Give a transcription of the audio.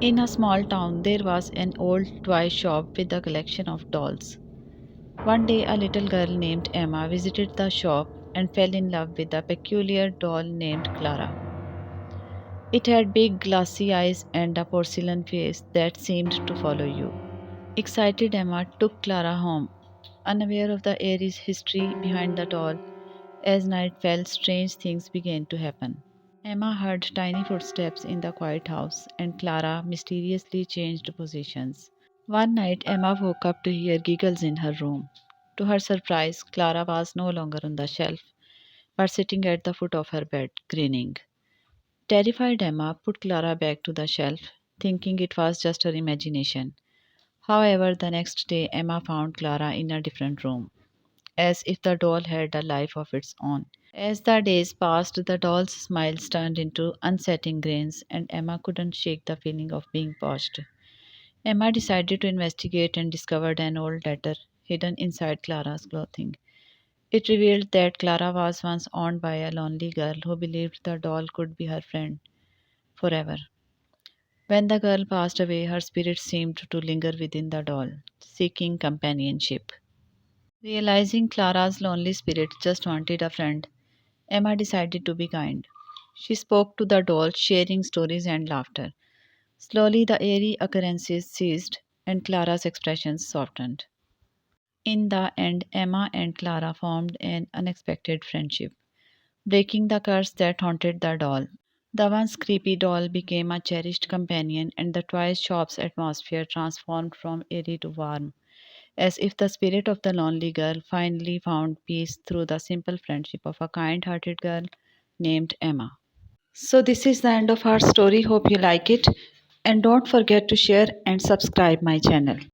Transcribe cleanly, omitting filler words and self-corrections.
In a small town, there was an old toy shop with a collection of dolls. One day, a little girl named Emma visited the shop and fell in love with a peculiar doll named Clara. It had big, glassy eyes and a porcelain face that seemed to follow you. Excited, Emma took Clara home, unaware of the eerie history behind the doll. As night fell, strange things began to happen. Emma heard tiny footsteps in the quiet house, and Clara mysteriously changed positions. One night, Emma woke up to hear giggles in her room. To her surprise, Clara was no longer on the shelf, but sitting at the foot of her bed, grinning. Terrified, Emma put Clara back to the shelf, thinking it was just her imagination. However, the next day, Emma found Clara in a different room, as if the doll had a life of its own. As the days passed, the doll's smiles turned into unsettling grins, and Emma couldn't shake the feeling of being watched. Emma decided to investigate and discovered an old letter hidden inside Clara's clothing. It revealed that Clara was once owned by a lonely girl who believed the doll could be her friend forever. When the girl passed away, her spirit seemed to linger within the doll, seeking companionship. Realizing Clara's lonely spirit just wanted a friend, Emma decided to be kind. She spoke to the doll, sharing stories and laughter. Slowly, the eerie occurrences ceased, and Clara's expressions softened. In the end, Emma and Clara formed an unexpected friendship, breaking the curse that haunted the doll. The once creepy doll became a cherished companion, and the toy shop's atmosphere transformed from eerie to warm, as if the spirit of the lonely girl finally found peace through the simple friendship of a kind hearted girl named Emma. So, this is the end of our story. Hope you like it, and don't forget to share and subscribe my channel.